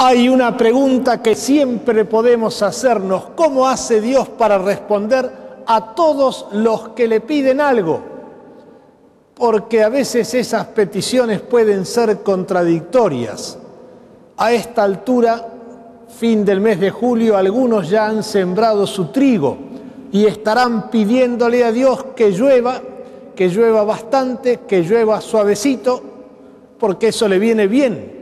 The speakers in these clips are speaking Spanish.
Hay una pregunta que siempre podemos hacernos: ¿cómo hace Dios para responder a todos los que le piden algo? Porque a veces esas peticiones pueden ser contradictorias. A esta altura, fin del mes de julio, algunos ya han sembrado su trigo y estarán pidiéndole a Dios que llueva bastante, que llueva suavecito, porque eso le viene bien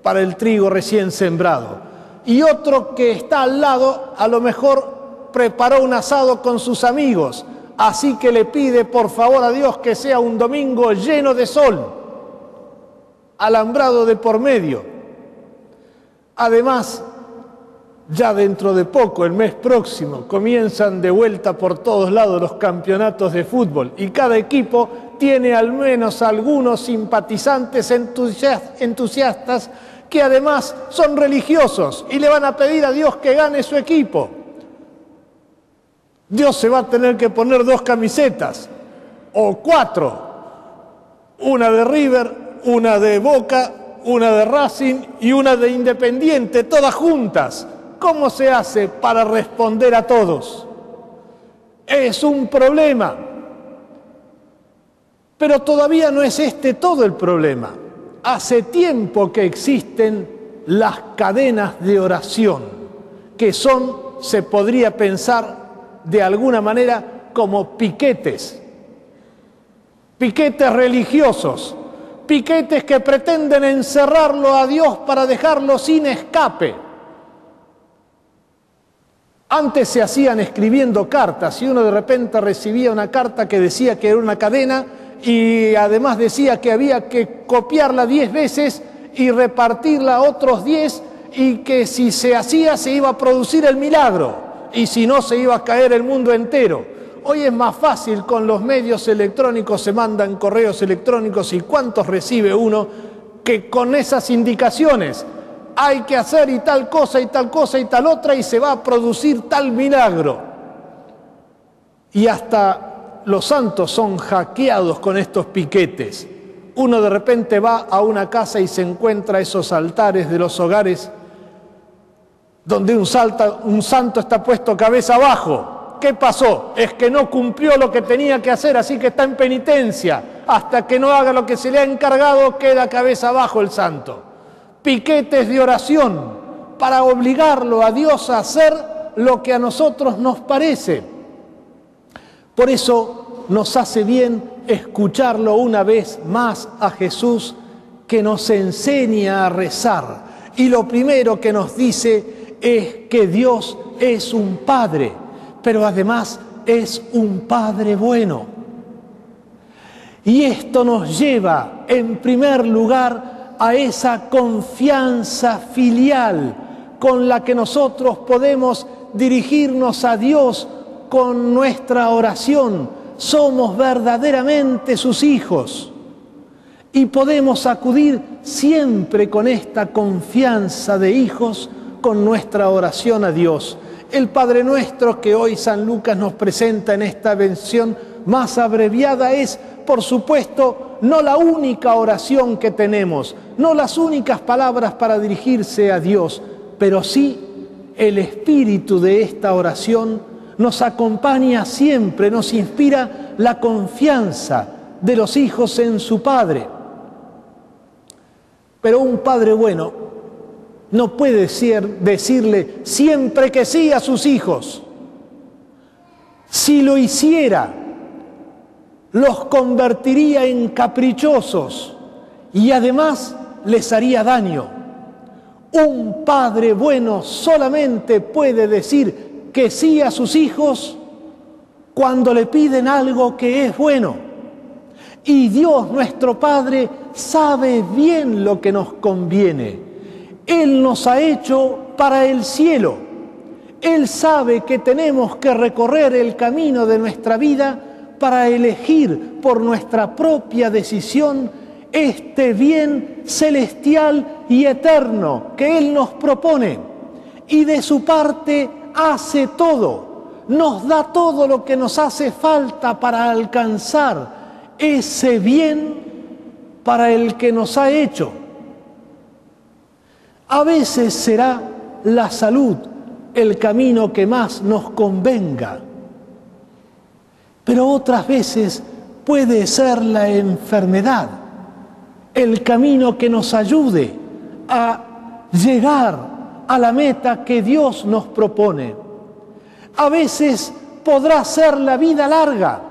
para el trigo recién sembrado. Y otro que está al lado, a lo mejor preparó un asado con sus amigos, así que le pide por favor a Dios que sea un domingo lleno de sol, alambrado de por medio. Además, ya dentro de poco, el mes próximo, comienzan de vuelta por todos lados los campeonatos de fútbol y cada equipo tiene al menos algunos simpatizantes entusiastas que además son religiosos y le van a pedir a Dios que gane su equipo. Dios se va a tener que poner 2 camisetas o 4, una de River, una de Boca, una de Racing y una de Independiente, todas juntas. ¿Cómo se hace para responder a todos? Es un problema. Pero todavía no es este todo el problema. Hace tiempo que existen las cadenas de oración, que son, se podría pensar de alguna manera, como piquetes. Piquetes religiosos, piquetes que pretenden encerrarlo a Dios para dejarlo sin escape. Antes se hacían escribiendo cartas y uno de repente recibía una carta que decía que era una cadena y además decía que había que copiarla 10 veces y repartirla a otros 10 y que si se hacía se iba a producir el milagro y si no se iba a caer el mundo entero. Hoy es más fácil, con los medios electrónicos se mandan correos electrónicos y ¿cuántos recibe uno que con esas indicaciones? Hay que hacer y tal cosa y tal cosa y tal otra y se va a producir tal milagro. Y hasta los santos son hackeados con estos piquetes. Uno de repente va a una casa y se encuentra esos altares de los hogares donde un santo está puesto cabeza abajo. ¿Qué pasó? Es que no cumplió lo que tenía que hacer, así que está en penitencia. Hasta que no haga lo que se le ha encargado, queda cabeza abajo el santo. Piquetes de oración para obligarlo a Dios a hacer lo que a nosotros nos parece. Por eso nos hace bien escucharlo una vez más a Jesús, que nos enseña a rezar. Y lo primero que nos dice es que Dios es un Padre, pero además es un Padre bueno. Y esto nos lleva, en primer lugar, a esa confianza filial con la que nosotros podemos dirigirnos a Dios con nuestra oración. Somos verdaderamente sus hijos y podemos acudir siempre con esta confianza de hijos con nuestra oración a Dios. El Padre Nuestro que hoy San Lucas nos presenta en esta versión más abreviada es, por supuesto, no la única oración que tenemos, no las únicas palabras para dirigirse a Dios, pero sí el espíritu de esta oración nos acompaña siempre, nos inspira la confianza de los hijos en su Padre. Pero un Padre bueno no puede decirle siempre que sí a sus hijos. Si lo hiciera, los convertiría en caprichosos y además les haría daño. Un padre bueno solamente puede decir que sí a sus hijos cuando le piden algo que es bueno. Y Dios, nuestro Padre, sabe bien lo que nos conviene. Él nos ha hecho para el cielo. Él sabe que tenemos que recorrer el camino de nuestra vida para elegir por nuestra propia decisión este bien celestial y eterno que Él nos propone. Y de su parte hace todo, nos da todo lo que nos hace falta para alcanzar ese bien para el que nos ha hecho. A veces será la salud el camino que más nos convenga, pero otras veces puede ser la enfermedad el camino que nos ayude a llegar a la meta que Dios nos propone. A veces podrá ser la vida larga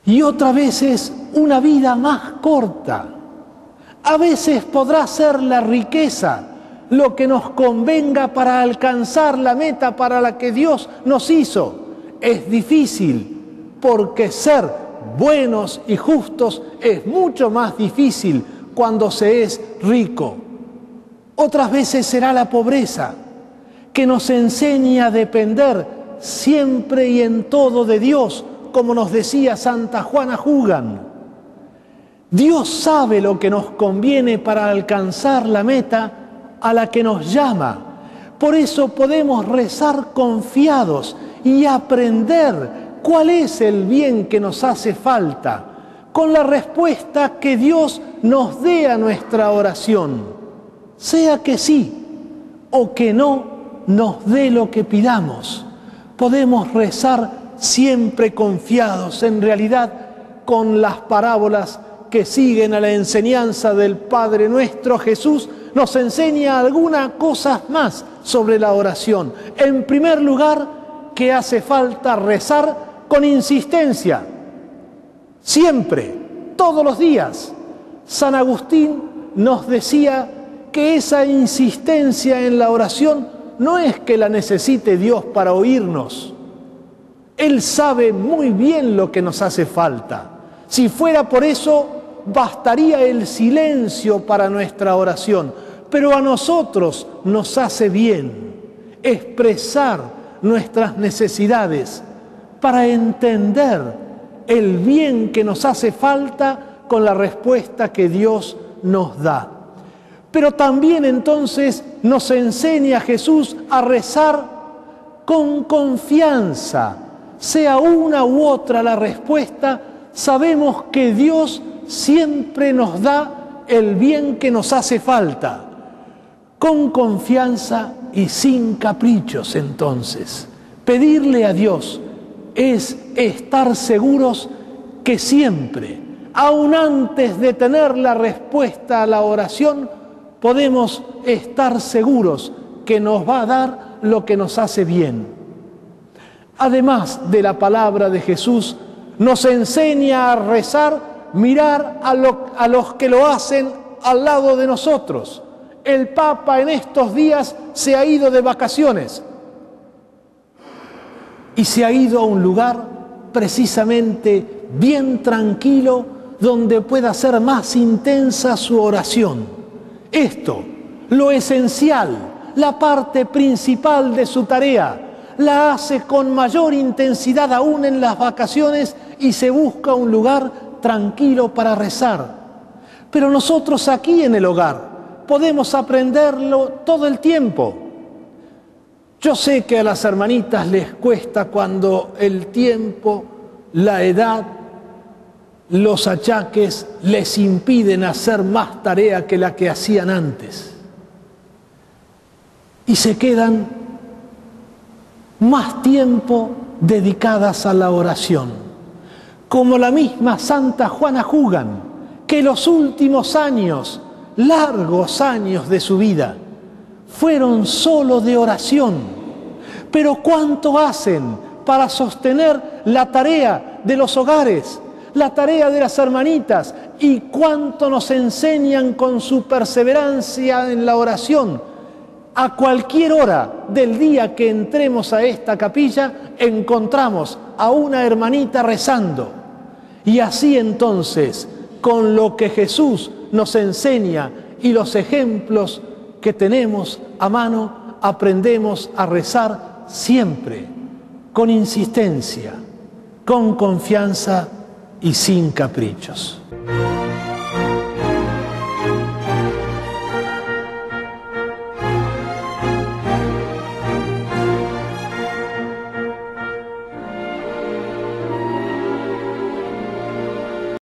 y otras veces una vida más corta. A veces podrá ser la riqueza lo que nos convenga para alcanzar la meta para la que Dios nos hizo. Es difícil porque ser buenos y justos es mucho más difícil cuando se es rico. Otras veces será la pobreza que nos enseña a depender siempre y en todo de Dios, como nos decía Santa Juana Hugan. Dios sabe lo que nos conviene para alcanzar la meta a la que nos llama. Por eso podemos rezar confiados y aprender cuál es el bien que nos hace falta, con la respuesta que Dios nos dé a nuestra oración, sea que sí o que no nos dé lo que pidamos. Podemos rezar siempre confiados, en realidad, con las parábolas que siguen a la enseñanza del Padre Nuestro. Jesús nos enseña algunas cosas más sobre la oración. En primer lugar, que hace falta rezar con insistencia, siempre, todos los días. San Agustín nos decía que esa insistencia en la oración no es que la necesite Dios para oírnos. Él sabe muy bien lo que nos hace falta. Si fuera por eso, bastaría el silencio para nuestra oración. Pero a nosotros nos hace bien expresar nuestras necesidades para entender el bien que nos hace falta con la respuesta que Dios nos da. Pero también entonces nos enseña Jesús a rezar con confianza. Sea una u otra la respuesta, sabemos que Dios siempre nos da el bien que nos hace falta. Con confianza y sin caprichos, entonces. Pedirle a Dios es estar seguros que siempre, aun antes de tener la respuesta a la oración, podemos estar seguros que nos va a dar lo que nos hace bien. Además de la palabra de Jesús, nos enseña a rezar, mirar a los que lo hacen al lado de nosotros. El Papa en estos días se ha ido de vacaciones y se ha ido a un lugar precisamente bien tranquilo donde pueda ser más intensa su oración. Esto, lo esencial, la parte principal de su tarea, la hace con mayor intensidad aún en las vacaciones y se busca un lugar tranquilo para rezar. Pero nosotros aquí en el hogar podemos aprenderlo todo el tiempo. Yo sé que a las hermanitas les cuesta cuando el tiempo, la edad, los achaques les impiden hacer más tarea que la que hacían antes. Y se quedan más tiempo dedicadas a la oración. Como la misma Santa Juana Hugan, que los últimos años, largos años de su vida, fueron solo de oración. Pero ¿cuánto hacen para sostener la tarea de los hogares, la tarea de las hermanitas? ¿Y cuánto nos enseñan con su perseverancia en la oración? A cualquier hora del día que entremos a esta capilla, encontramos a una hermanita rezando. Y así entonces, con lo que Jesús nos enseña y los ejemplos que tenemos a mano, aprendemos a rezar siempre, con insistencia, con confianza y sin caprichos.